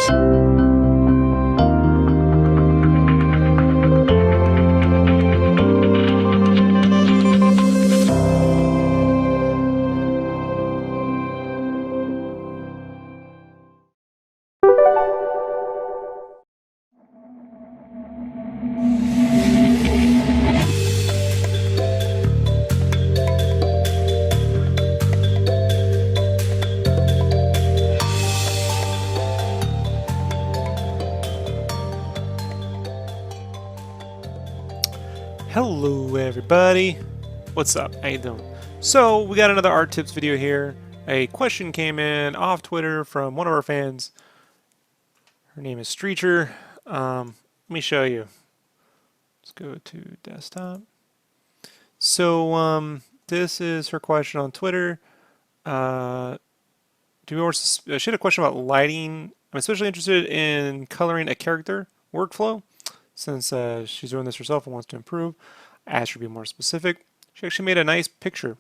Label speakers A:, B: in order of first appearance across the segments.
A: Hello everybody, what's up, how you doing? So we got another art tips video here. A question came in off Twitter from one of our fans. Her name is Streecher. Let me show you. Let's go to desktop. So this is her question on Twitter. She had a question about lighting. I'm especially interested in coloring a character workflow. Since she's doing this herself and wants to improve, I asked her to be more specific. She actually made a nice picture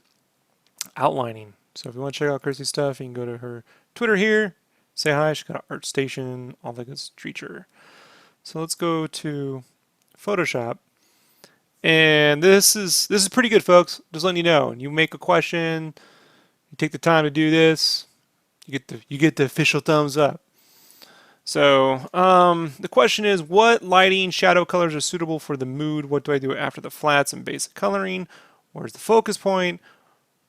A: outlining. So if you want to check out Kirsty's stuff, you can go to her Twitter here, say hi. She's got an ArtStation, all the good Streecher. So let's go to Photoshop. And this is pretty good, folks. Just letting you know. You make a question, you take the time to do this, you get the official thumbs up. So the question is, what lighting shadow colors are suitable for the mood? What do I do after the flats and basic coloring? Where's the focus point?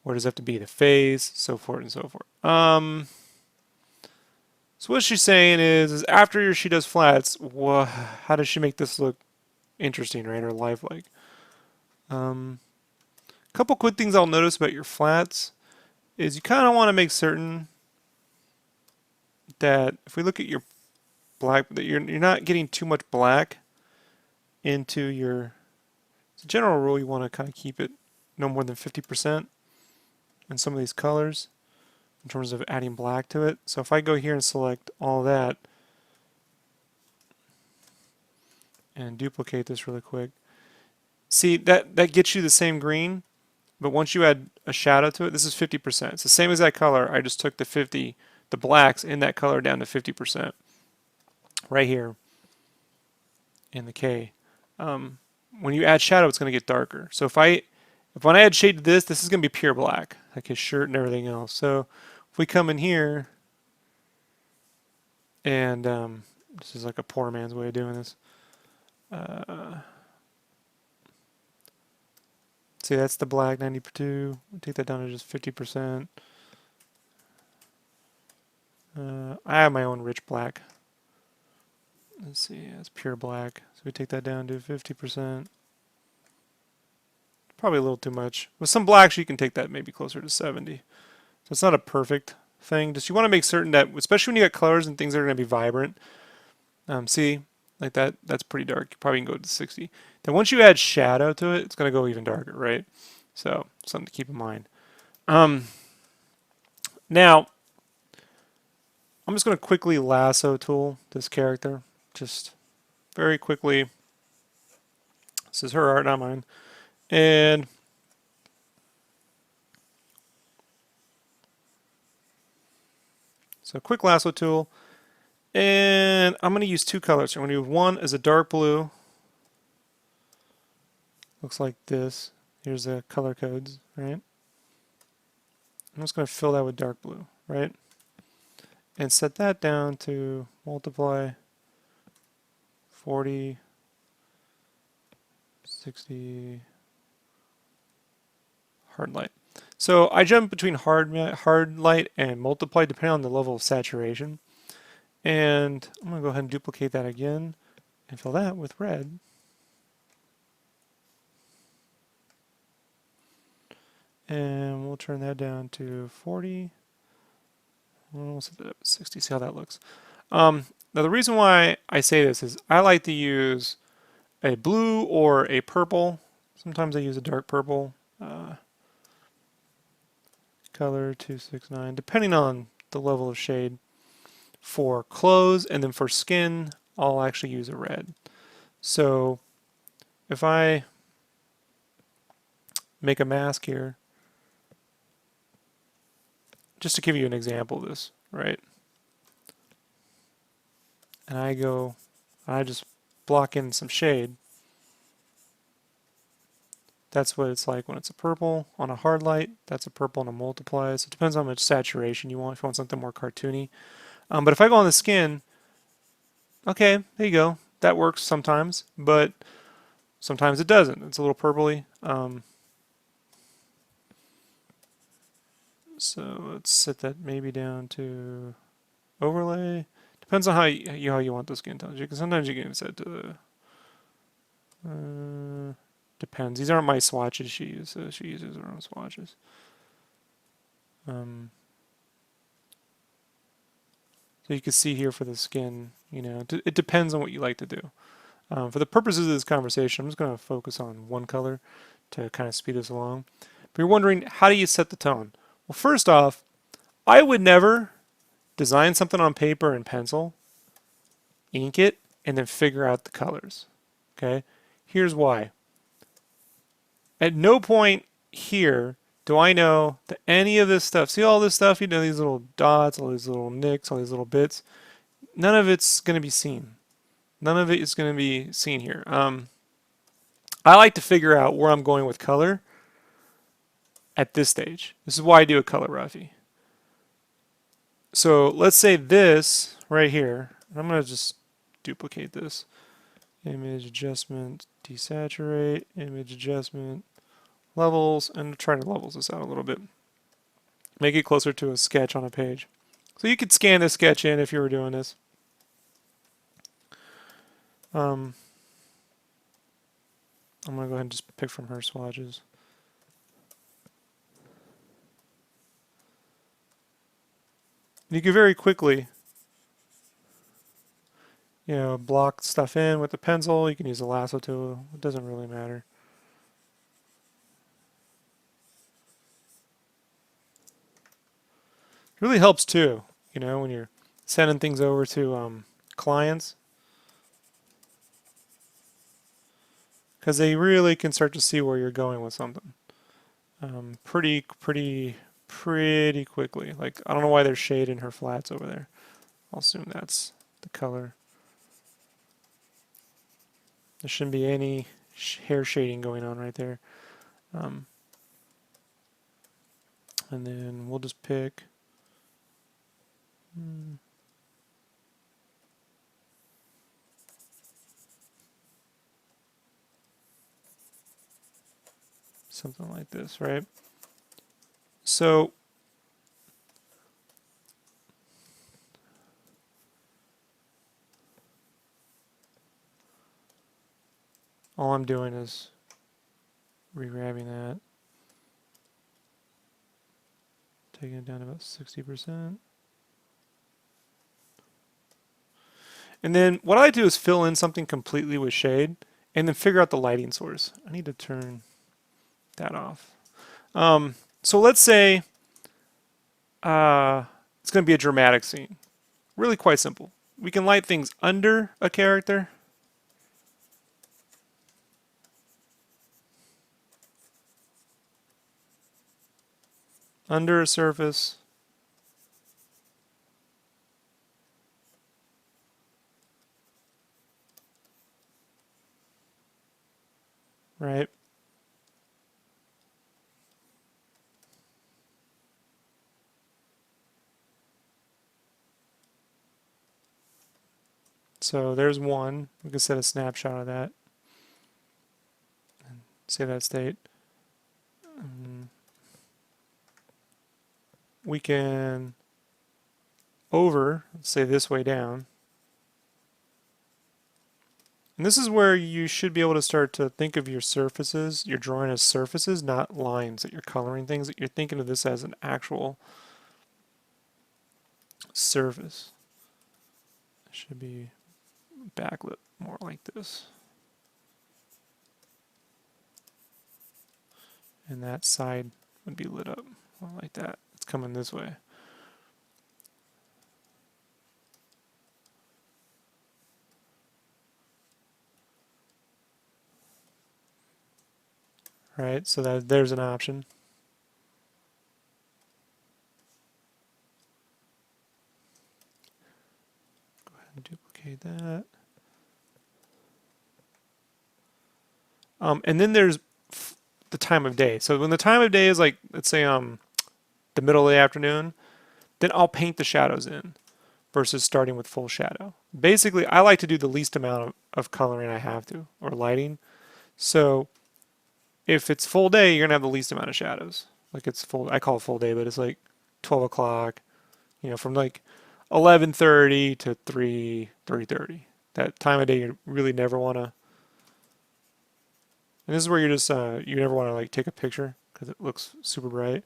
A: Where does it have to be? The phase, so forth and so forth. So what she's saying is after she does flats, how does she make this look interesting, right, or lifelike? Couple quick things I'll notice about your flats is you kind of want to make certain that if we look at your black, that you're not getting too much black into your, as a general rule, you want to kind of keep it no more than 50% in some of these colors in terms of adding black to it. So if I go here and select all that and duplicate this really quick, see that gets you the same green, but once you add a shadow to it, this is 50%. It's the same as that color. I just took the blacks in that color down to 50%. Right here in the K. When you add shadow, it's going to get darker. So when I add shade to this is going to be pure black, like his shirt and everything else. So if we come in here, and this is like a poor man's way of doing this. See, that's the black 92. We'll take that down to just 50%. I have my own rich black. Let's see, it's pure black. So we take that down to 50%. Probably a little too much. With some blacks, you can take that maybe closer to 70. So it's not a perfect thing. Just you want to make certain that, especially when you got colors and things that are going to be vibrant. See, like that's pretty dark. You probably can go to 60. Then once you add shadow to it, it's going to go even darker, right? So something to keep in mind. Now, I'm just going to quickly lasso tool this character. Just very quickly. This is her art, not mine. And so quick lasso tool. And I'm going to use two colors. I'm going to use one as a dark blue. Looks like this. Here's the color codes, right? I'm just going to fill that with dark blue, right? And set that down to multiply 40, 60, hard light. So I jump between hard light and multiply depending on the level of saturation. And I'm going to go ahead and duplicate that again and fill that with red. And we'll turn that down to 40. We'll set that up at 60, see how that looks. Now the reason why I say this is I like to use a blue or a purple. Sometimes I use a dark purple. Color 269, depending on the level of shade. For clothes, and then for skin, I'll actually use a red. So if I make a mask here, just to give you an example of this, right? and I just block in some shade, that's what it's like when it's a purple on a hard light. That's a purple on a multiply. So it depends on how much saturation you want. If you want something more cartoony. But if I go on the skin, okay, there you go. That works sometimes, but sometimes it doesn't. It's a little purpley. So let's set that maybe down to overlay. Depends on how you want the skin tones. Sometimes you can set to the depends. These aren't my swatches she uses. She uses her own swatches. So you can see here for the skin, it depends on what you like to do. For the purposes of this conversation, I'm just going to focus on one color to kind of speed this along. But you're wondering, how do you set the tone? Well, first off, I would never design something on paper and pencil, ink it, and then figure out the colors. Okay? Here's why. At no point here do I know that any of this stuff, see all this stuff, these little dots, all these little nicks, all these little bits, none of it's going to be seen. None of it is going to be seen here. I like to figure out where I'm going with color at this stage. This is why I do a color roughy. So let's say this right here, I'm going to just duplicate this. Image adjustment, desaturate, image adjustment, levels, and try to levels this out a little bit. Make it closer to a sketch on a page. So you could scan this sketch in if you were doing this. I'm going to go ahead and just pick from her swatches. You can very quickly, block stuff in with the pencil. You can use the Lasso tool. It doesn't really matter. It really helps too, when you're sending things over to clients, because they really can start to see where you're going with something pretty quickly. Like, I don't know why there's shade in her flats over there. I'll assume that's the color. There shouldn't be any hair shading going on right there. And then we'll just pick something like this, right? So all I'm doing is re-grabbing that, taking it down to about 60%. And then what I do is fill in something completely with shade and then figure out the lighting source. I need to turn that off. So let's say it's going to be a dramatic scene. Really quite simple. We can light things under a character. Under a surface. Right? So there's one. We can set a snapshot of that and save that state. We can say this way down. And this is where you should be able to start to think of your surfaces, your drawing as surfaces, not lines that you're coloring things, that you're thinking of this as an actual surface. It should be backlit more like this. And that side would be lit up more like that. It's coming this way. Right, so there's an option. Go ahead and duplicate duplicate that. And then there's the time of day. So when the time of day is like, let's say the middle of the afternoon, then I'll paint the shadows in versus starting with full shadow. Basically, I like to do the least amount of coloring I have to, or lighting. So if it's full day, you're gonna have the least amount of shadows. Like it's full, I call it full day, but it's like 12 o'clock, you know, from like 11:30 to 3:30. That time of day you really never want to. And this is where you're just you never want to like take a picture because it looks super bright.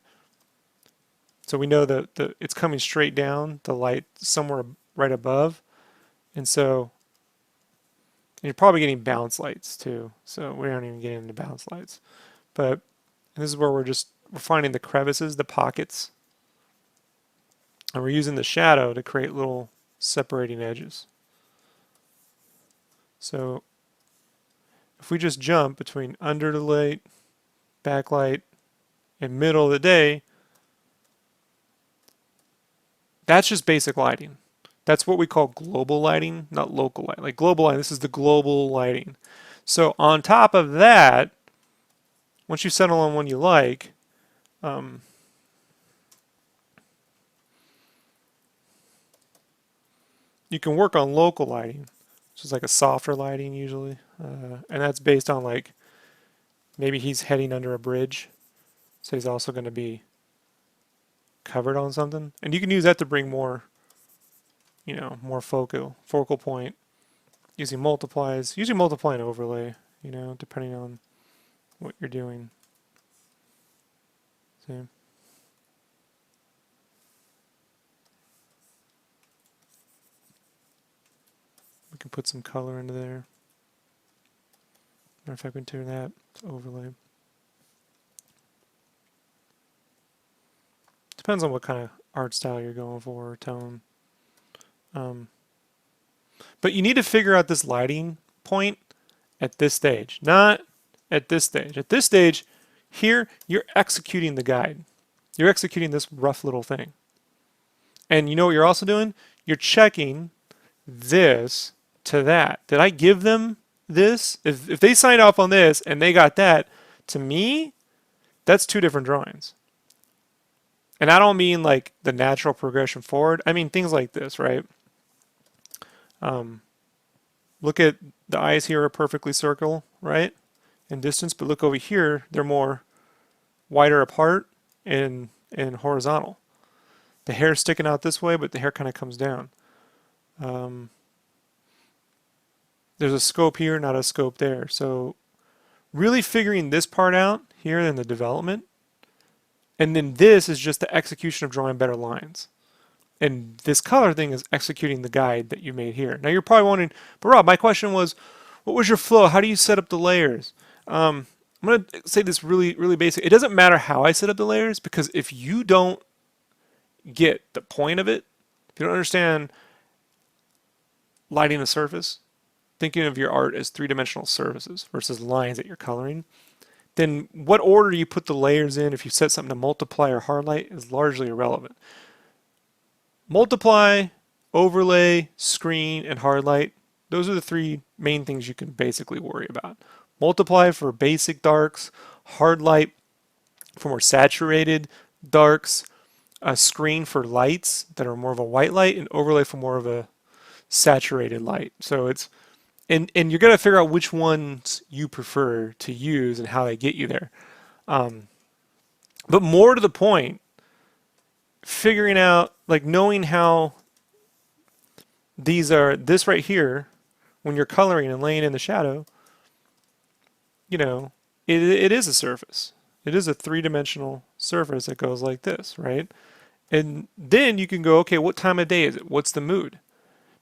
A: So we know that it's coming straight down, the light somewhere right above, and so and you're probably getting bounce lights too. So we aren't even getting into bounce lights, but this is where we're finding the crevices, the pockets, and we're using the shadow to create little separating edges. So if we just jump between under the light, backlight, and middle of the day, that's just basic lighting. That's what we call global lighting, not local light. Like global lighting, this is the global lighting. So on top of that, once you settle on one you like, you can work on local lighting, which is like a softer lighting usually. And that's based on like, maybe he's heading under a bridge, so he's also going to be covered on something. And you can use that to bring more, you know, more focal point using multiplies, usually multiply and overlay, you know, depending on what you're doing. See? We can put some color into there. Matter of fact, we can turn that to overlay. Depends on what kind of art style you're going for, or tone. But you need to figure out this lighting point at this stage, not at this stage. At this stage, here, you're executing the guide. You're executing this rough little thing. And you know what you're also doing? You're checking this to that. Did I give them this? If they signed off on this and they got that, to me, that's two different drawings. And I don't mean like the natural progression forward. I mean things like this, right? Look at the eyes here are perfectly circle, right? In distance, but look over here, they're more wider apart and horizontal. The hair's sticking out this way, but the hair kind of comes down. There's a scope here, not a scope there. So really figuring this part out here in the development, and then this is just the execution of drawing better lines. And this color thing is executing the guide that you made here. Now you're probably wondering, but Rob, my question was, what was your flow? How do you set up the layers? I'm going to say this really, really basic. It doesn't matter how I set up the layers, because if you don't get the point of it, if you don't understand lighting a surface, thinking of your art as three-dimensional surfaces versus lines that you're coloring, then what order you put the layers in, if you set something to multiply or hard light, is largely irrelevant. Multiply, overlay, screen, and hard light, those are the three main things you can basically worry about. Multiply for basic darks, hard light for more saturated darks, a screen for lights that are more of a white light, and overlay for more of a saturated light. So it's and you're gonna figure out which ones you prefer to use and how they get you there. But more to the point, figuring out, like, knowing how these are, this right here, when you're coloring and laying in the shadow, you know, it is a surface. It is a three-dimensional surface that goes like this, right? And then you can go, okay, what time of day is it? What's the mood?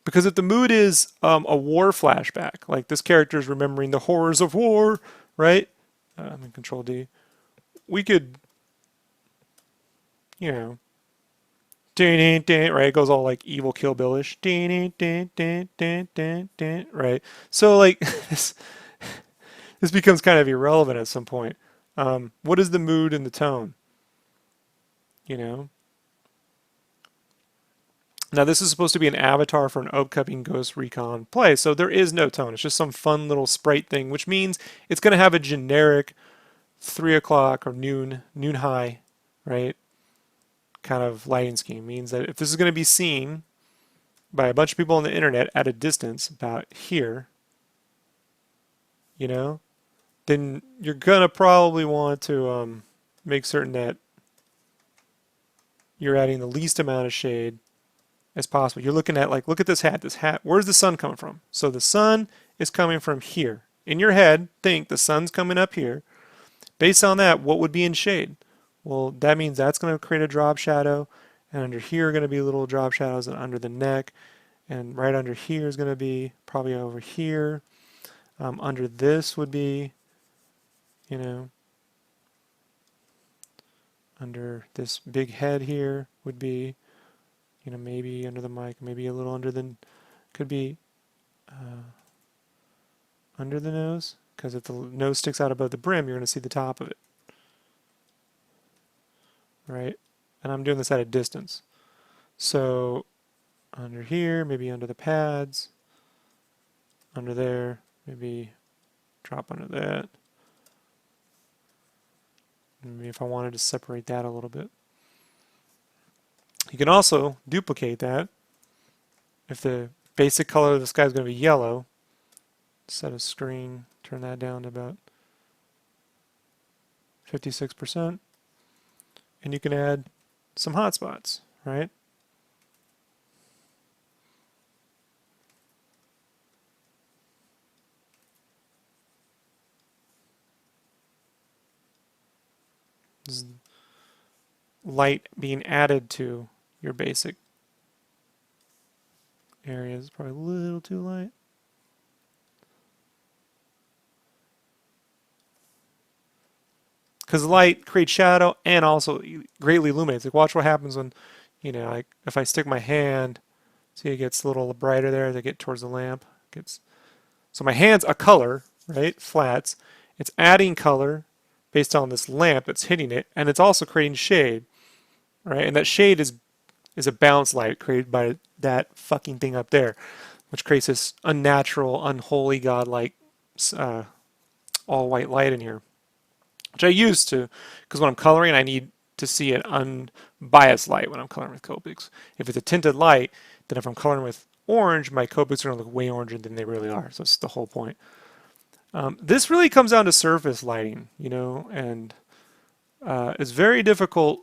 A: Because if the mood is a war flashback, like this character is remembering the horrors of war, right? I'm in Control D. We could, you know, right? It goes all like evil Kill Bill-ish, right? So like this becomes kind of irrelevant at some point. What is the mood and the tone? You know. Now this is supposed to be an avatar for an upcoming Ghost Recon play, so there is no tone. It's just some fun little sprite thing, which means it's going to have a generic 3 o'clock or noon high, right, kind of lighting scheme. Means that if this is going to be seen by a bunch of people on the internet at a distance, about here, you know, then you're going to probably want to make certain that you're adding the least amount of shade as possible. You're looking at, like, look at this hat. This hat, where's the sun coming from? So the sun is coming from here. In your head, think the sun's coming up here. Based on that, what would be in shade? Well, that means that's going to create a drop shadow, and under here are going to be little drop shadows, and under the neck, and right under here is going to be probably over here. Under this would be, you know, under this big head here would be, you know, maybe under the mic, maybe a little under the, could be under the nose, because if the nose sticks out above the brim, you're going to see the top of it, right? And I'm doing this at a distance. So under here, maybe under the pads, under there, maybe drop under that. Maybe if I wanted to separate that a little bit. You can also duplicate that. If the basic color of the sky is going to be yellow, set a screen, turn that down to about 56%, and you can add some hotspots, right? This is light being added to your basic areas. Probably a little too light. Because light creates shadow and also greatly illuminates. Like, watch what happens when, you know, like if I stick my hand, see it gets a little brighter there as I get towards the lamp. So my hand's a color, right? Flats. It's adding color based on this lamp that's hitting it, and it's also creating shade, right? And that shade is a bounce light created by that fucking thing up there, which creates this unnatural, unholy, godlike, all white light in here, which I use to, because when I'm coloring, I need to see an unbiased light when I'm coloring with Copics. If it's a tinted light, then if I'm coloring with orange, my Copics are going to look way oranger than they really are. So that's the whole point. This really comes down to surface lighting, you know, and it's very difficult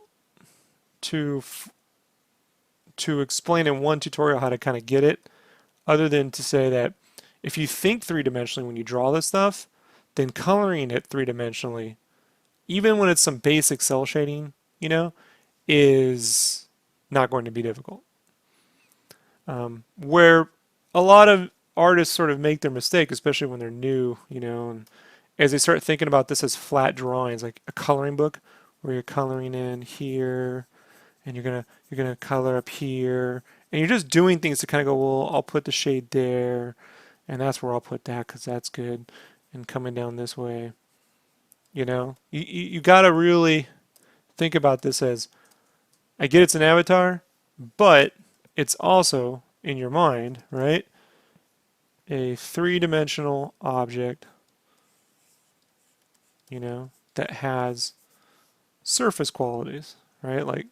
A: to explain in one tutorial how to kind of get it, other than to say that if you think three-dimensionally when you draw this stuff, then coloring it three-dimensionally, even when it's some basic cell shading, you know, is not going to be difficult. Where a lot of artists sort of make their mistake, especially when they're new, you know, and as they start thinking about this as flat drawings, like a coloring book, where you're coloring in here, and you're gonna color up here, and you're just doing things to kind of go, well, I'll put the shade there, and that's where I'll put that because that's good, and coming down this way, you know, you gotta really think about this as, I get it's an avatar, but it's also in your mind, right? A three-dimensional object, you know, that has surface qualities, right? Like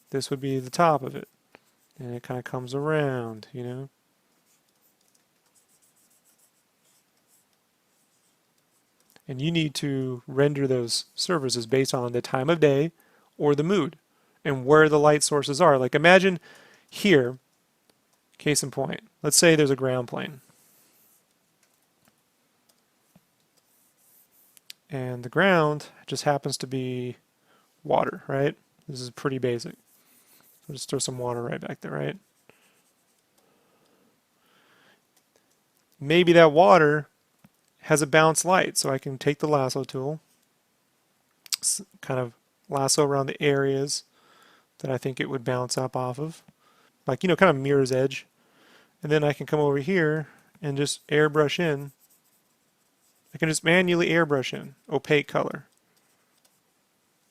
A: this would be the top of it, and it kind of comes around, you know. And you need to render those surfaces based on the time of day or the mood and where the light sources are. Like imagine here, case in point, let's say there's a ground plane. And the ground just happens to be water, right? This is pretty basic. So just throw some water right back there, right? Maybe that water has a bounce light, so I can take the lasso tool, kind of lasso around the areas that I think it would bounce up off of, like, you know, kind of mirror's edge. And then I can come over here and just airbrush in. I can just manually airbrush in opaque color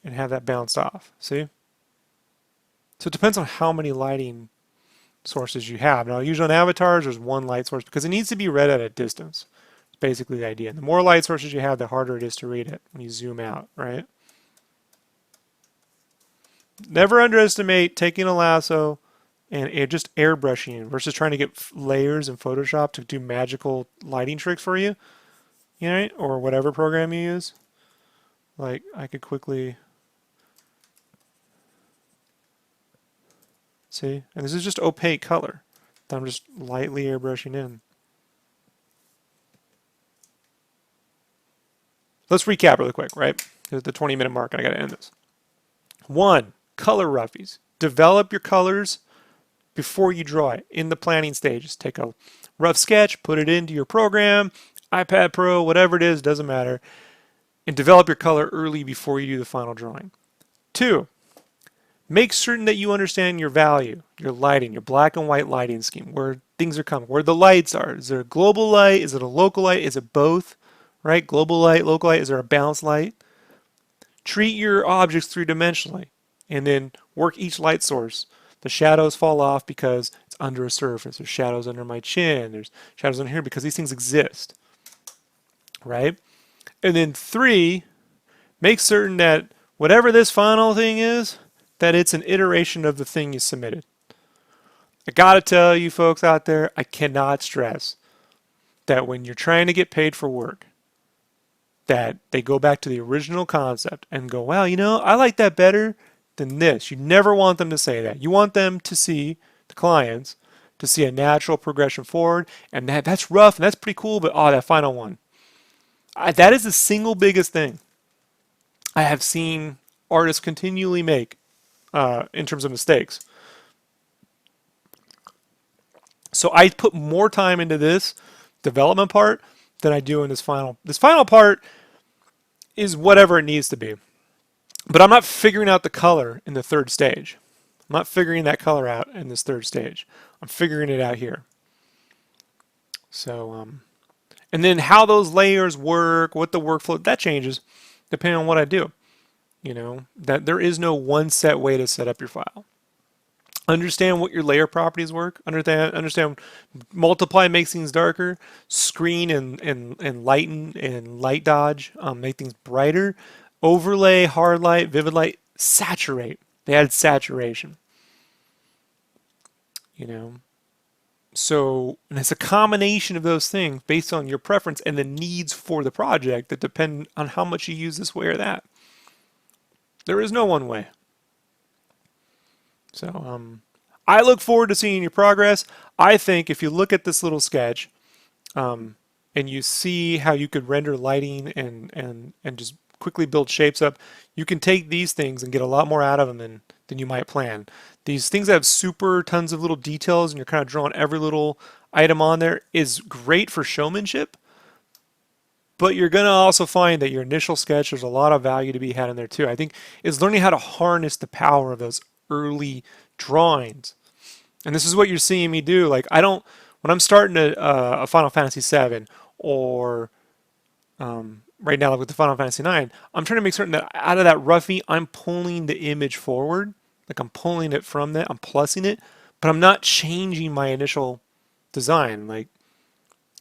A: and have that bounced off. See? So it depends on how many lighting sources you have. Now, usually on avatars, there's one light source because it needs to be read at a distance. It's basically the idea. And the more light sources you have, the harder it is to read it when you zoom out, right? Never underestimate taking a lasso and just airbrushing versus trying to get layers in Photoshop to do magical lighting tricks for you, right? Or whatever program you use. Like, I could quickly see, and this is just opaque color that I'm just lightly airbrushing in. Let's recap really quick, right? There's the 20-minute mark, and I got to end this. 1, color roughies. Develop your colors before you draw it in the planning stages. Take a rough sketch, put it into your program, iPad Pro, whatever it is, doesn't matter, and develop your color early before you do the final drawing. 2, make certain that you understand your value, your lighting, your black and white lighting scheme, where things are coming, where the lights are. Is there a global light? Is it a local light? Is it both? Right? Global light, local light, is there a balanced light? Treat your objects three-dimensionally and then work each light source. The shadows fall off because it's under a surface. There's shadows under my chin. There's shadows under here because these things exist. Right? And then 3, make certain that whatever this final thing is, that it's an iteration of the thing you submitted. I gotta tell you folks out there, I cannot stress that when you're trying to get paid for work, that they go back to the original concept and go, wow, you know, I like that better than this. You never want them to say that. You want them to see, the clients, to see a natural progression forward, and that's rough, and that's pretty cool, but that final one. That is the single biggest thing I have seen artists continually make in terms of mistakes. So I put more time into this development part than I do in this final. This final part is whatever it needs to be. But I'm not figuring out the color in the 3rd stage. I'm not figuring that color out in this 3rd stage. I'm figuring it out here. So, and then how those layers work, what the workflow, that changes depending on what I do. You know, that there is no one set way to set up your file. Understand what your layer properties work. Understand multiply makes things darker. Screen and lighten and light dodge make things brighter. Overlay, hard light, vivid light, saturate. They add saturation. You know. So, and it's a combination of those things based on your preference and the needs for the project that depend on how much you use this way or that. There is no one way. So, I look forward to seeing your progress. I think if you look at this little sketch and you see how you could render lighting and just quickly build shapes up, you can take these things and get a lot more out of them than you might plan. These things that have super tons of little details and you're kind of drawing every little item on there is great for showmanship, but you're going to also find that your initial sketch, there's a lot of value to be had in there too. I think it's learning how to harness the power of those early drawings. And this is what you're seeing me do. Like, I don't, when I'm starting a Final Fantasy VII or right now like with the Final Fantasy IX, I'm trying to make certain that out of that roughie, I'm pulling the image forward. Like, I'm pulling it from that, I'm plussing it, but I'm not changing my initial design. Like,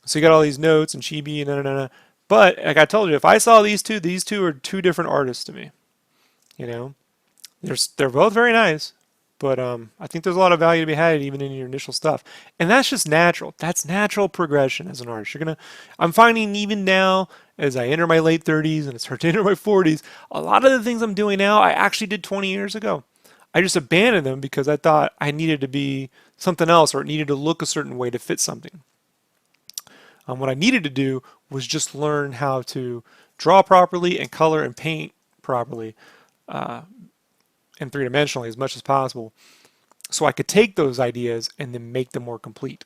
A: so you got all these notes and chibi and na. But like I told you, if I saw these two are 2 different artists to me. You know, they're both very nice, but I think there's a lot of value to be had even in your initial stuff, and that's just natural. That's natural progression as an artist. I'm finding even now as I enter my late 30s and I start to enter my 40s, a lot of the things I'm doing now I actually did 20 years ago. I just abandoned them because I thought I needed to be something else or it needed to look a certain way to fit something. What I needed to do was just learn how to draw properly and color and paint properly and 3-dimensionally as much as possible so I could take those ideas and then make them more complete.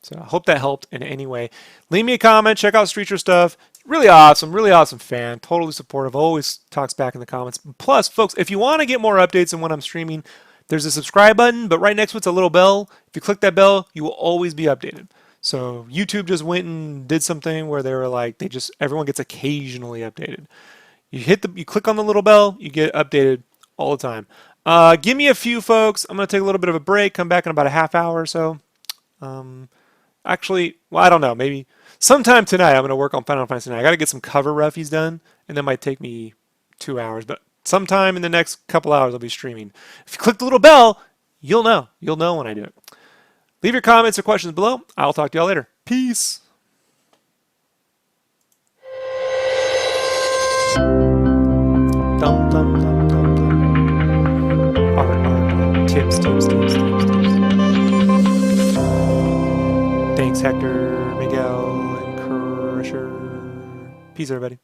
A: So I hope that helped in any way. Leave me a comment, check out Streeter stuff. Really awesome fan, totally supportive, always talks back in the comments. Plus, folks, if you want to get more updates on when I'm streaming, there's a subscribe button, but right next to it's a little bell. If you click that bell, you will always be updated. So YouTube just went and did something where they were like, everyone gets occasionally updated. You click on the little bell, you get updated all the time. Give me a few, folks. I'm going to take a little bit of a break, come back in about a half hour or so. Actually, well, I don't know. Maybe sometime tonight I'm going to work on Final Fantasy 9. I got to get some cover roughies done, and that might take me 2 hours. But sometime in the next couple hours I'll be streaming. If you click the little bell, you'll know. You'll know when I do it. Leave your comments or questions below. I'll talk to y'all later. Peace. Dum, dum, dum, dum, dum. Art. Tips. Thanks, Hector, Miguel, and Crusher. Peace, everybody.